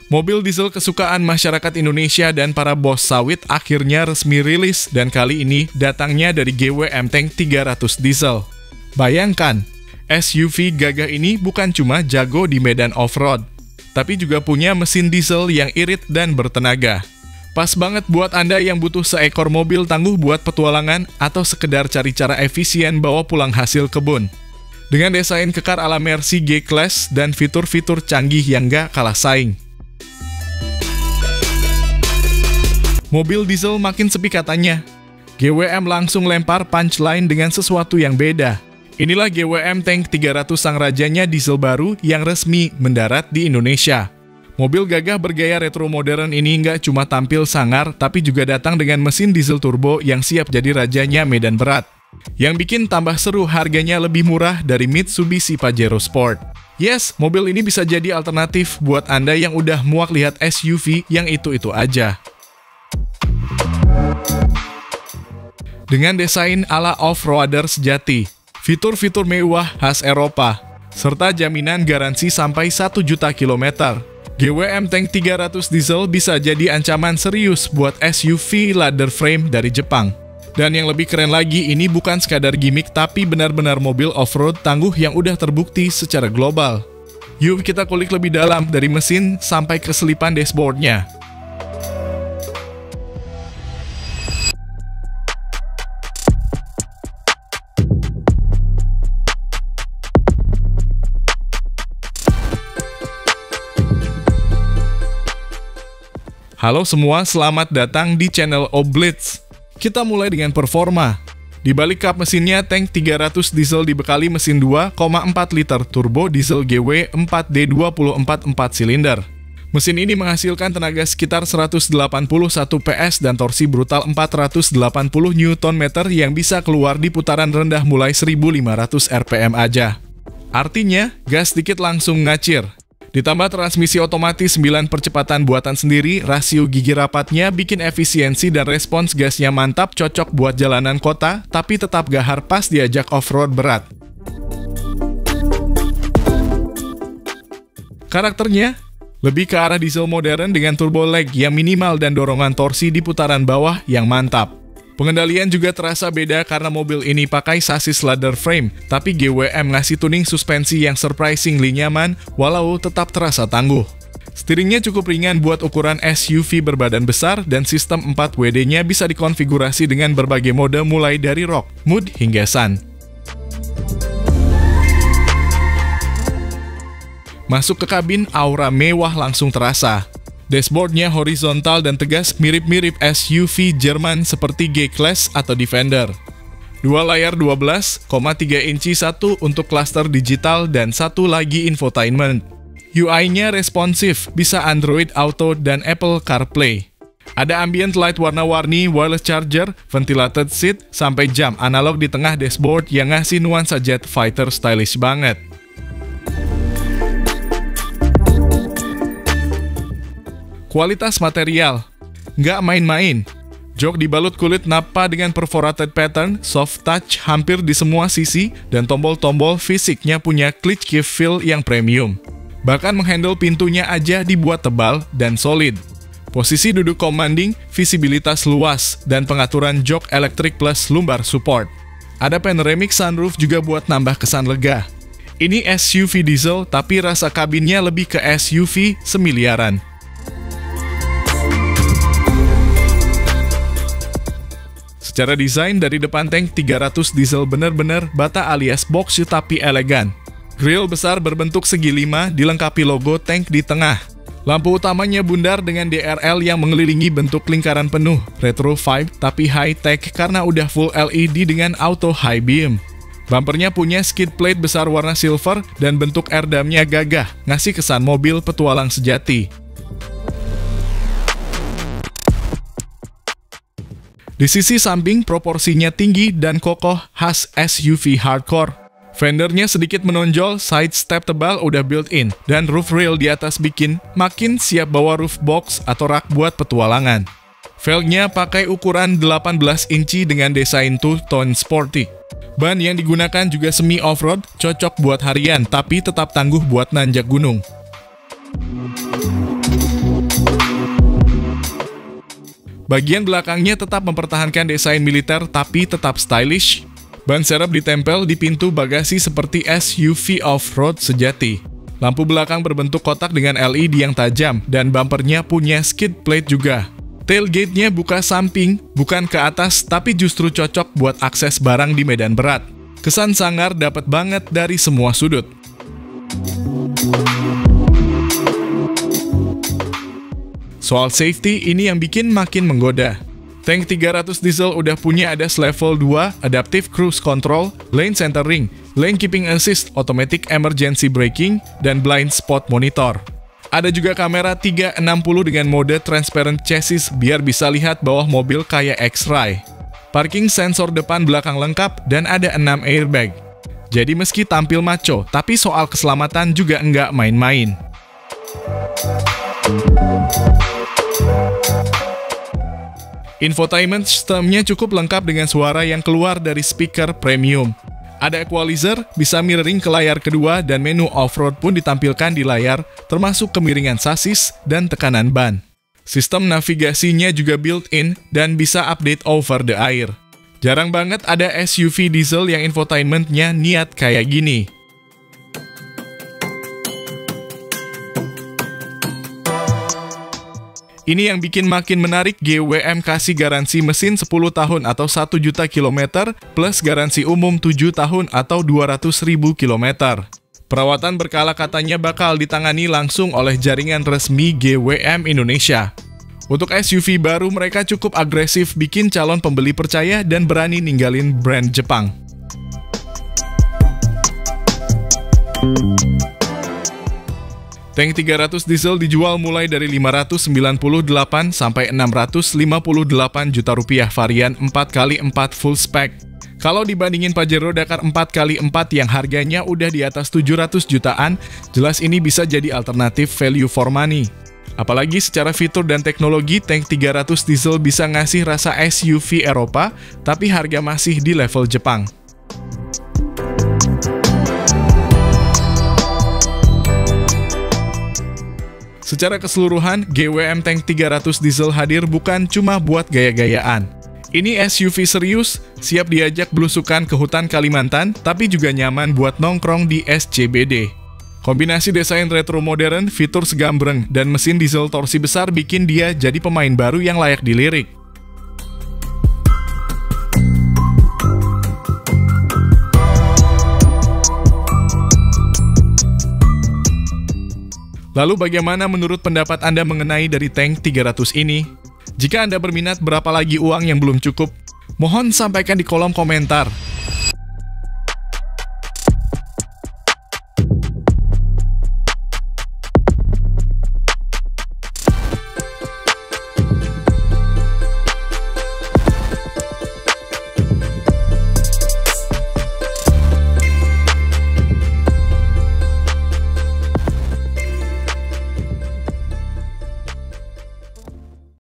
Mobil diesel kesukaan masyarakat Indonesia dan para bos sawit akhirnya resmi rilis dan kali ini datangnya dari GWM Tank 300 diesel. Bayangkan, SUV gagah ini bukan cuma jago di medan off-road, tapi juga punya mesin diesel yang irit dan bertenaga. Pas banget buat Anda yang butuh seekor mobil tangguh buat petualangan atau sekedar cari cara efisien bawa pulang hasil kebun. Dengan desain kekar ala Mercy G-Class dan fitur-fitur canggih yang gak kalah saing. Mobil diesel makin sepi katanya. GWM langsung lempar punchline dengan sesuatu yang beda. Inilah GWM Tank 300 sang rajanya diesel baru yang resmi mendarat di Indonesia. Mobil gagah bergaya retro modern ini nggak cuma tampil sangar, tapi juga datang dengan mesin diesel turbo yang siap jadi rajanya medan berat. Yang bikin tambah seru harganya lebih murah dari Mitsubishi Pajero Sport. Yes, mobil ini bisa jadi alternatif buat Anda yang udah muak lihat SUV yang itu-itu aja. Dengan desain ala off-roader sejati, fitur-fitur mewah khas Eropa, serta jaminan garansi sampai 1 juta kilometer, GWM Tank 300 diesel bisa jadi ancaman serius buat SUV ladder frame dari Jepang. Dan yang lebih keren lagi, ini bukan sekadar gimmick tapi benar-benar mobil off-road tangguh yang udah terbukti secara global. Yuk kita kulik lebih dalam dari mesin sampai ke selipan dashboardnya. Halo semua, selamat datang di channel Oblitz. Kita mulai dengan performa. Di balik kap mesinnya, Tank 300 diesel dibekali mesin 2,4 liter turbo diesel GW 4D24 4 silinder. Mesin ini menghasilkan tenaga sekitar 181 PS dan torsi brutal 480 Nm yang bisa keluar di putaran rendah mulai 1500 rpm aja. Artinya, gas sedikit langsung ngacir. Ditambah transmisi otomatis 9 percepatan buatan sendiri, rasio gigi rapatnya bikin efisiensi dan respons gasnya mantap, cocok buat jalanan kota, tapi tetap gahar pas diajak off-road berat. Karakternya lebih ke arah diesel modern dengan turbo lag yang minimal dan dorongan torsi di putaran bawah yang mantap. Pengendalian juga terasa beda karena mobil ini pakai sasis ladder frame, tapi GWM ngasih tuning suspensi yang surprisingly nyaman, walau tetap terasa tangguh. Steeringnya cukup ringan buat ukuran SUV berbadan besar, dan sistem 4WD-nya bisa dikonfigurasi dengan berbagai mode mulai dari rock, mood, hingga sun. Masuk ke kabin, aura mewah langsung terasa. Dashboardnya horizontal dan tegas, mirip-mirip SUV Jerman seperti G-Class atau Defender. Dua layar 12,3 inci, satu untuk klaster digital dan satu lagi infotainment. UI-nya responsif, bisa Android Auto dan Apple CarPlay. Ada ambient light warna-warni, wireless charger, ventilated seat, sampai jam analog di tengah dashboard yang ngasih nuansa jet fighter stylish banget. Kualitas material nggak main-main. Jok dibalut kulit nappa dengan perforated pattern, soft touch hampir di semua sisi, dan tombol-tombol fisiknya punya clutch key feel yang premium. Bahkan menghandle pintunya aja dibuat tebal dan solid. Posisi duduk commanding, visibilitas luas, dan pengaturan jok elektrik plus lumbar support. Ada panoramic sunroof juga buat nambah kesan lega. Ini SUV diesel, tapi rasa kabinnya lebih ke SUV semiliaran. Secara desain, dari depan Tank 300 diesel bener-bener bata alias box tapi elegan. Grill besar berbentuk segi 5 dilengkapi logo Tank di tengah. Lampu utamanya bundar dengan DRL yang mengelilingi bentuk lingkaran penuh. Retro vibe tapi high-tech karena udah full LED dengan auto high beam. Bumpernya punya skid plate besar warna silver dan bentuk airdamnya gagah, ngasih kesan mobil petualang sejati. Di sisi samping, proporsinya tinggi dan kokoh khas SUV hardcore. Fendernya sedikit menonjol, side step tebal udah built-in, dan roof rail di atas bikin makin siap bawa roof box atau rak buat petualangan. Velgnya pakai ukuran 18 inci dengan desain two-tone sporty. Ban yang digunakan juga semi off-road, cocok buat harian, tapi tetap tangguh buat nanjak gunung. Bagian belakangnya tetap mempertahankan desain militer tapi tetap stylish. Ban serep ditempel di pintu bagasi seperti SUV off-road sejati. Lampu belakang berbentuk kotak dengan LED yang tajam dan bumpernya punya skid plate juga. Tailgate-nya buka samping, bukan ke atas, tapi justru cocok buat akses barang di medan berat. Kesan sangar dapat banget dari semua sudut. Soal safety, ini yang bikin makin menggoda. Tank 300 diesel udah punya ADAS level 2, Adaptive Cruise Control, Lane Centering, Lane Keeping Assist, Automatic Emergency Braking, dan Blind Spot Monitor. Ada juga kamera 360 dengan mode Transparent Chassis biar bisa lihat bawah mobil kayak X-Ray. Parking sensor depan belakang lengkap dan ada 6 airbag. Jadi meski tampil maco, tapi soal keselamatan juga nggak main-main. Infotainment sistemnya cukup lengkap dengan suara yang keluar dari speaker premium. Ada equalizer, bisa mirroring ke layar kedua, dan menu off-road pun ditampilkan di layar, termasuk kemiringan sasis dan tekanan ban. Sistem navigasinya juga built-in dan bisa update over the air. Jarang banget ada SUV diesel yang infotainmentnya niat kayak gini. Ini yang bikin makin menarik, GWM kasih garansi mesin 10 tahun atau 1 juta kilometer, plus garansi umum 7 tahun atau 200.000 kilometer. Perawatan berkala katanya bakal ditangani langsung oleh jaringan resmi GWM Indonesia. Untuk SUV baru, mereka cukup agresif bikin calon pembeli percaya dan berani ninggalin brand Jepang. Tank 300 diesel dijual mulai dari 598 sampai 658 juta rupiah varian 4x4 full spec. Kalau dibandingin Pajero Dakar 4x4 yang harganya udah di atas 700 jutaan, jelas ini bisa jadi alternatif value for money. Apalagi secara fitur dan teknologi, Tank 300 diesel bisa ngasih rasa SUV Eropa, tapi harga masih di level Jepang. Secara keseluruhan, GWM Tank 300 diesel hadir bukan cuma buat gaya-gayaan. Ini SUV serius, siap diajak belusukan ke hutan Kalimantan, tapi juga nyaman buat nongkrong di SCBD. Kombinasi desain retro modern, fitur segambreng, dan mesin diesel torsi besar bikin dia jadi pemain baru yang layak dilirik. Lalu bagaimana menurut pendapat Anda mengenai dari Tank 300 ini? Jika Anda berminat, berapa lagi uang yang belum cukup? Mohon sampaikan di kolom komentar.